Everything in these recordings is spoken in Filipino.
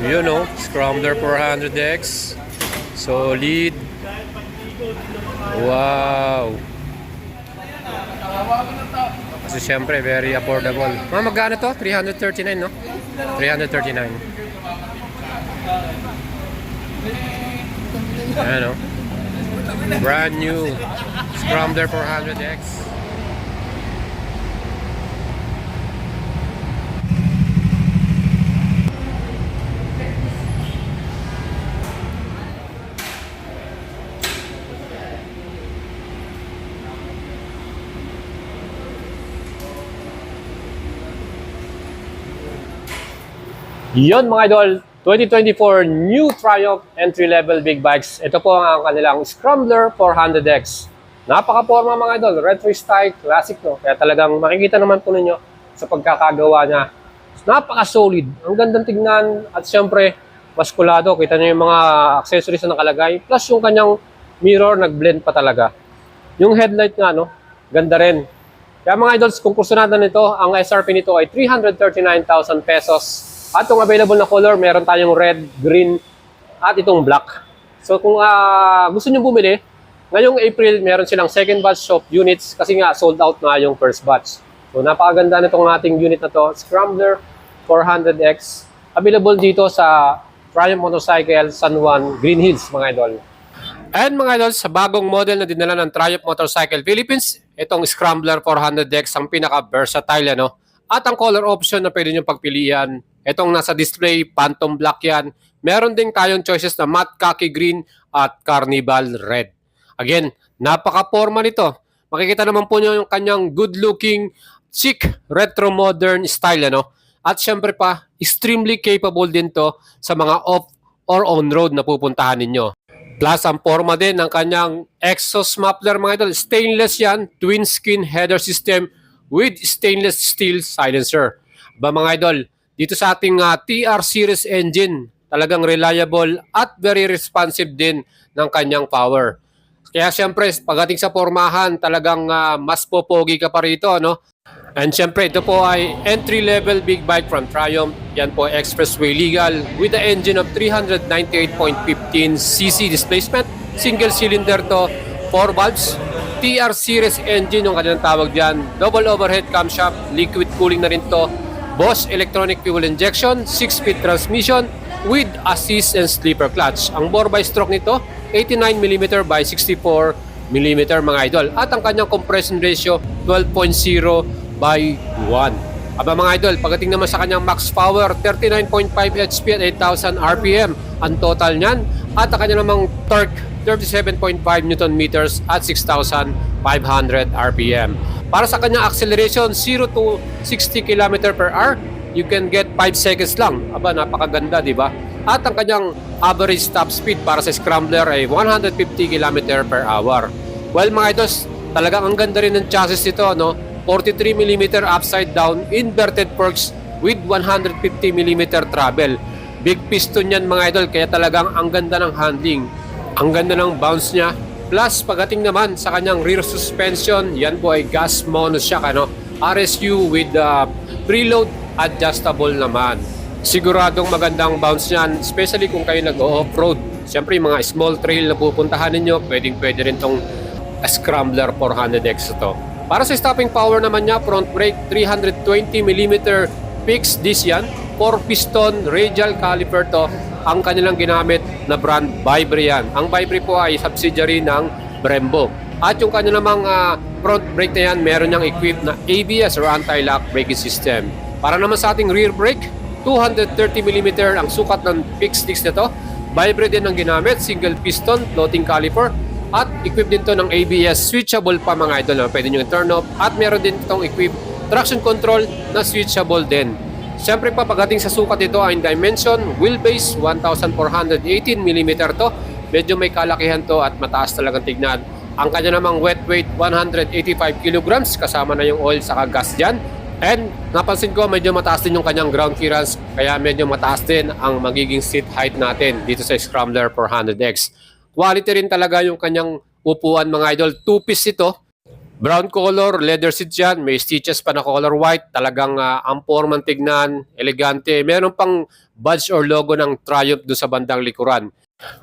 You know, Scrambler 400X. Solid. Wow. Kasi syempre, very affordable. Magkano to? 339, no? 339. Ayan, no? Brand new Scrambler 400X. Yon mga idol, 2024 new Triumph entry-level big bikes. Ito po ang kanilang Scrambler 400X. Napaka-forma mga idol, retro style, classic no. Kaya talagang makikita naman po ninyo sa pagkakagawa niya. Napaka-solid, ang gandang tignan at syempre maskulado. Kita niyo yung mga accessories na nakalagay. Plus yung kanyang mirror, nag-blend pa talaga. Yung headlight nga no, ganda rin. Kaya mga idols, kung kursunada nito, ang SRP nito ay 339,000 pesos. At yung available na color, meron tayong red, green, at itong black. So kung gusto nyo bumili, ngayong April, meron silang second batch of units kasi nga sold out na yung first batch. So napakaganda nitong ating unit na to, Scrambler 400X. Available dito sa Triumph Motorcycle San Juan, Green Hills mga idol. And mga idol, sa bagong model na dinala ng Triumph Motorcycle Philippines, itong Scrambler 400X ang pinaka-versatile, ano? At ang color option na pwede nyo pagpilian, itong nasa display, Phantom Black yan. Meron din tayong choices na matte khaki green at carnival red. Again, napaka-forma nito. Makikita naman po nyo yung kanyang good-looking, chic, retro-modern style, ano? At syempre pa, extremely capable din to sa mga off or on-road na pupuntahan ninyo. Plus, ang forma din ng kanyang exhaust muffler, mga idol. Stainless yan, twin skin header system with stainless steel silencer. Ba mga idol, dito sa ating TR series engine, talagang reliable at very responsive din ng kanyang power. Kaya siyempre, pagdating sa formahan, talagang mas popogi ka pa rito, no? And siyempre, ito po ay entry-level big bike from Triumph. Yan po, expressway legal with the engine of 398.15cc displacement. Single cylinder to, 4 valves. TR series engine yung kanilang tawag dyan. Double overhead camshaft, liquid cooling na rin to. Bosch electronic fuel injection, 6-speed transmission with assist and slipper clutch. Ang bore by stroke nito, 89mm by 64mm mga idol. At ang kanyang compression ratio, 12.0 by 1. Aba mga idol, pagdating naman sa kanyang max power, 39.5 HP at 8,000 RPM ang total niyan. At ang kanyang namang torque, 37.5 Newton meters at 6,500 RPM. Para sa kanyang acceleration, 0 to 60 km per hour, you can get 5 seconds lang. Aba, napakaganda, di ba? At ang kanyang average top speed para sa Scrambler ay 150 km per hour. Well, mga idols, talagang ang ganda rin ng chassis nito, no? 43mm upside down inverted forks with 150mm travel. Big piston yan, mga idol, kaya talagang ang ganda ng handling. Ang ganda ng bounce niya. Plus, pagdating naman sa kanyang rear suspension, yan po ay gas monoshock, ano? RSU with preload adjustable naman. Siguradong magandang bounce niyan, especially kung kayo nag-off-road. Siyempre, yung mga small trail na pupuntahan ninyo, pwede rin tong Scrambler 400X ito. Para sa stopping power naman niya, front brake, 320mm fixed disc yan. 4-piston radial caliper to. Ang kanilang ginamit na brand Vibri yan. Ang Vibri po ay subsidiary ng Brembo. At yung kanilang front brake na yan, meron niyang equipped na ABS or anti-lock braking system. Para naman sa ating rear brake, 230mm ang sukat ng fixed disc na to. Vibri din ang ginamit, single piston, floating caliper. At equipped din to ng ABS, switchable pa mga idol na pwede nyo turn off. At meron din itong equipped traction control na switchable din. Siyempre pa, pagdating sa sukat ito ay dimension, wheelbase 1,418mm to. Medyo may kalakihan to at mataas talagang tignan. Ang kanya namang wet weight 185 kilograms, kasama na yung oil saka gas dyan. And napansin ko medyo mataas din yung kanyang ground clearance, kaya medyo mataas din ang magiging seat height natin dito sa Scrambler 400X. Quality rin talaga yung kanyang upuan mga idol. 2-piece ito. Brown color, leather seats yan. May stitches pa na color white. Talagang ang forman tignan, elegante. Meron pang badge or logo ng Triumph doon sa bandang likuran.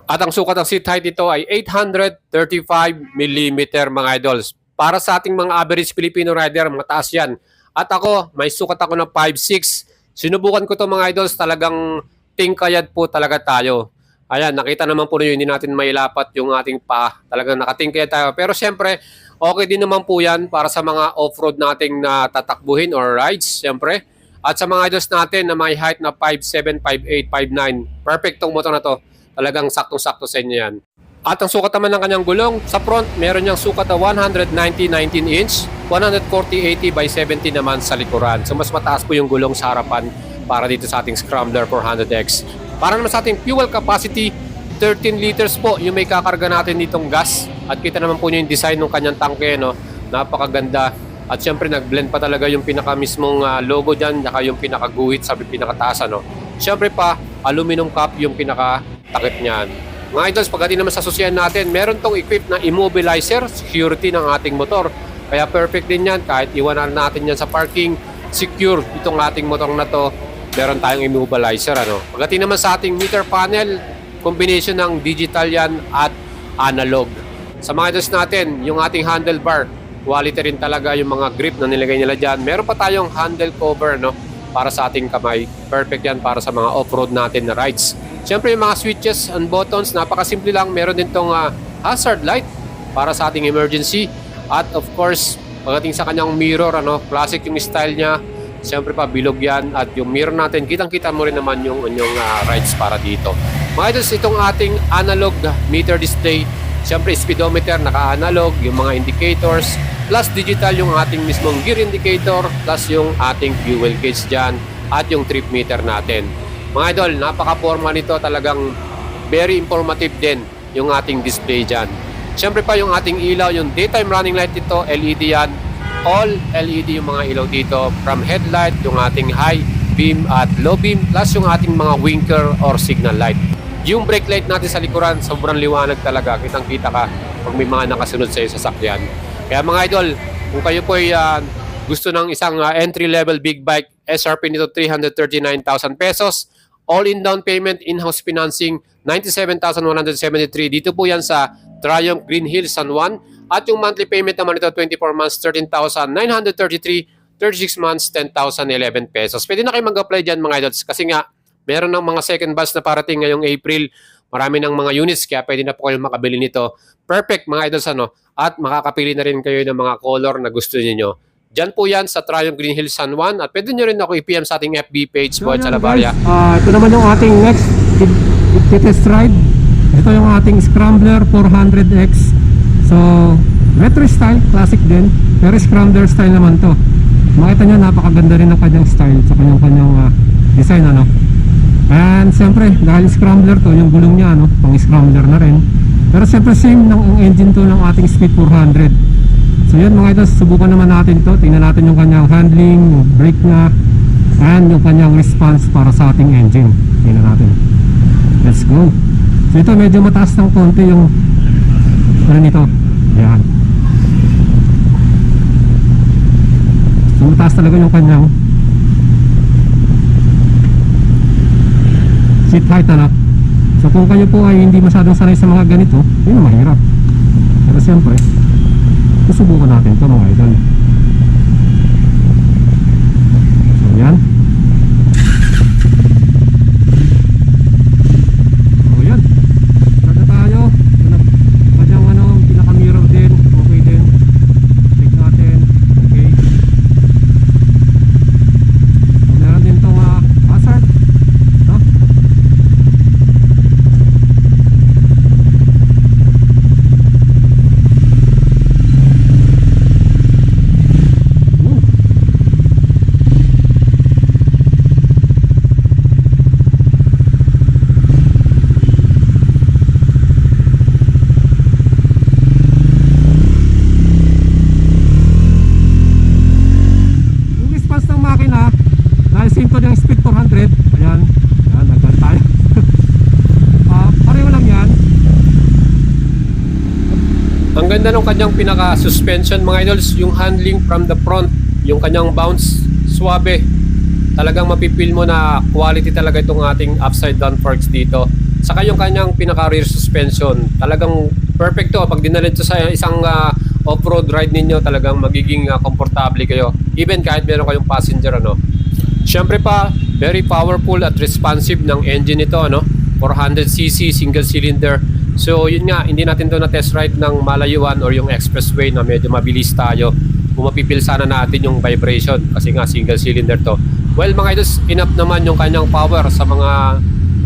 At ang sukat ng seat height nito ay 835 mm mga idols. Para sa ating mga average Filipino rider, mataas yan. At ako, may sukat ako ng 5'6". Sinubukan ko to mga idols, talagang tingkayad po talaga tayo. Ayan, nakita naman po ninyo, hindi natin mailapat yung ating paa. Talagang nakatingkayad tayo. Pero syempre, okay din naman po yan para sa mga off-road nating na tatakbuhin or rides, syempre. At sa mga idols natin na may height na 5'7", 5'8", 5'9", perfect tong motor na to. Talagang saktong-sakto sa inyo yan. At ang sukat naman ng kanyang gulong, sa front, meron niyang sukat na 190/19 inch, 140/80 by 70 naman sa likuran. So mas mataas po yung gulong sa harapan para dito sa ating Scrambler 400X. Para naman sa ating fuel capacity, 13 liters po yung may kakarga natin ditong gas. At kita naman po nyo yung design ng kanyang tangke, no? Napakaganda. At syempre nag-blend pa talaga yung pinaka mismong logo dyan, saka yung pinakaguhit sa pinakataas, no? Syempre pa, aluminum cap yung pinakatakip niyan. Mga idols, pagdating naman sa susiyan natin, meron tong equipped na immobilizer, security ng ating motor. Kaya perfect din yan, kahit iwanan natin yan sa parking, secure itong ating motor na to. Meron tayong immobilizer, ano. Pagdating naman sa ating meter panel, combination ng digital yan at analog. Sa mga idols natin, yung ating handlebar, quality rin talaga yung mga grip na nilagay nila dyan. Meron pa tayong handle cover, no, para sa ating kamay. Perfect yan para sa mga off-road natin na rides. Siyempre yung mga switches and buttons, napakasimple lang. Meron din tong hazard light para sa ating emergency. At of course, pagdating sa kanyang mirror, ano, classic yung style niya. Siyempre pa, bilog yan. At yung mirror natin, kitang-kita mo rin naman yung rides para dito. Mga idols, itong ating analog meter display. Siyempre, speedometer, naka-analog, yung mga indicators. Plus digital yung ating mismong gear indicator. Plus yung ating fuel gauge dyan. At yung trip meter natin. Mga idol, napaka-forma nito. Talagang very informative din yung ating display dyan. Siyempre pa yung ating ilaw, yung daytime running light dito, LED yan. All LED yung mga ilaw dito, from headlight, yung ating high beam at low beam, plus yung ating mga winker or signal light. Yung brake light natin sa likuran, sobrang liwanag talaga, kitang-kita ka pag may mga nakasunod sa iyo sa sasakyan. Kaya mga idol, kung kayo po ay gusto ng isang entry-level big bike, SRP nito 339,000 pesos, all-in down payment, in-house financing, 97,173. Dito po yan sa Triumph Green Hills San Juan. At yung monthly payment naman ito, 24 months, 13,933, 36 months, 10,011 pesos. Pwede na kayo mag-apply dyan mga idols kasi nga, meron ng mga second batch na parating ngayong April. Marami ng mga units kaya pwede na po kayo makabili nito. Perfect mga idols, ano? At makakapili na rin kayo ng mga color na gusto niyo. Diyan po yan sa Triumph Green Hills San Juan. At pwede nyo rin ako i-PM sa ating FB page, Boyd Salabaria. Ito naman yung ating next test ride. Ito yung ating Scrambler 400X. So, retro style, classic din. Pero Scrambler style naman to. Makita nyo, napakaganda rin ng kanyang style sa kanyang design, ano. And siyempre, dahil Scrambler to, yung gulong niya, ano, pang Scrambler na rin. Pero siyempre same ng engine to ng ating Speed 400. So yun mga idols, subukan naman natin to. Tingnan natin yung kanyang handling, yung brake niya, and yung kanyang response para sa ating engine. Tingnan natin. Let's go. So ito medyo mataas ng konti yung ano nito. Ayan. So mataas talaga yung kanyang seat height, ano. So kung kayo po ay hindi masyadong sanay sa mga ganito, yun mahirap. Pero siyempre, susubukan natin ito mga idol. So yan. So yan. Start na tayo. Kanyang pinaka-mirror din. Okay din. Check natin. Okay. So meron din itong hazard. No? ganda ng kanyang pinaka-suspension mga idols, yung handling from the front, yung kanyang bounce, swabe. Talagang mapipil mo na quality talaga itong ating upside down forks dito. Saka yung kanyang pinaka-rear suspension, talagang perfect to. Pag dinalit to sa isang off-road ride ninyo, talagang magiging komportable kayo. Even kahit meron kayong passenger, ano. Siyempre pa, very powerful at responsive ng engine ito, ano. 400cc single cylinder. So yun nga, hindi natin to na test ride ng malayuan or yung expressway na medyo mabilis tayo. Kung mapipil sana natin yung vibration kasi nga single cylinder to. Well mga idols, enough naman yung kanyang power sa mga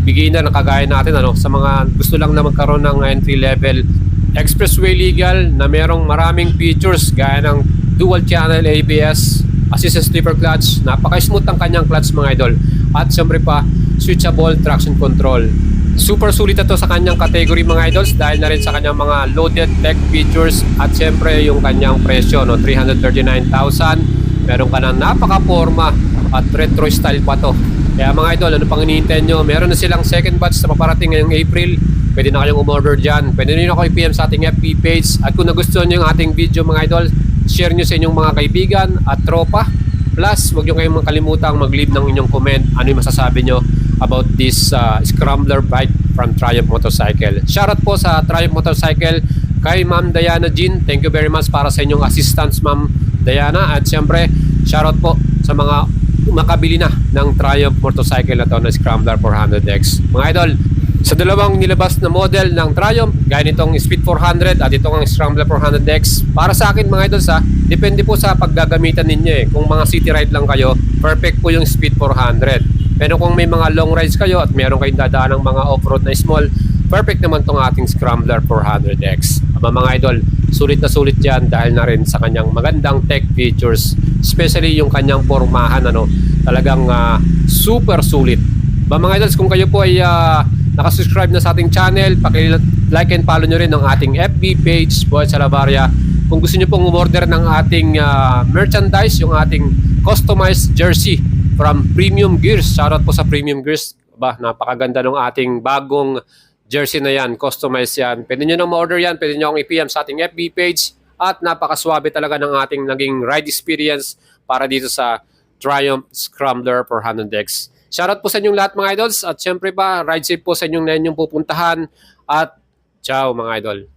beginner na kagaya natin, ano, sa mga gusto lang na magkaroon ng entry level expressway legal na merong maraming features gaya ng dual channel ABS, assisted slipper clutch, napaka-smooth ang kanyang clutch mga idol, at syempre pa switchable traction control. Super sulit ito sa kanyang category mga idols dahil na rin sa kanyang mga loaded tech features at syempre yung kanyang presyo, no, 339,000. Meron ka ng napaka-forma at retro style pa to. Kaya mga idol, ano pang hinihintay nyo? Meron na silang second batch na paparating ngayong April. Pwede na kayong umorder dyan. Pwede nyo ako i-PM sa ating FB page. At kung nagustuhan nyo yung ating video mga idol, share nyo sa inyong mga kaibigan at tropa. Plus, huwag nyo kayong makalimutang mag-leave ng inyong comment. Ano yung masasabi nyo about this scrambler bike from Triumph Motorcycle. Shoutout po sa Triumph Motorcycle kay Ma'am Diana Jean. Thank you very much para sa inyong assistance Ma'am Diana. At syempre, shoutout po sa mga makabili na ng Triumph motorcycle na to na Scrambler 400X. Mga idol, sa dalawang nilabas na model ng Triumph, gaya nitong Speed 400 at itong Scrambler 400X, para sa akin mga idol, depende po sa paggagamitan ninyo eh. Kung mga city ride lang kayo, perfect po yung Speed 400. Pero kung may mga long rides kayo at meron kayong dadaan ng mga off-road na small, perfect naman tong ating Scrambler 400X. Mga idol, sulit na sulit yan dahil na rin sa kanyang magandang tech features, especially yung kanyang pormahan, ano, talagang super sulit. Mga idols, kung kayo po ay nakasubscribe na sa ating channel, paki-like and follow nyo rin ang ating FB page, Boyd Salavaria. Kung gusto nyo pong umorder ng ating merchandise, yung ating customized jersey from Premium Gears, shoutout po sa Premium Gears. Napakaganda ng ating bagong jersey na yan, customized yan. Pwede nyo nang ma-order yan, pwede nyo akong i-PM sa ating FB page at napakaswabe talaga ng ating naging ride experience para dito sa Triumph Scrambler 400X. Shoutout po sa inyong lahat mga idols at syempre pa, ride safe po sa inyong na inyong pupuntahan at ciao mga idol.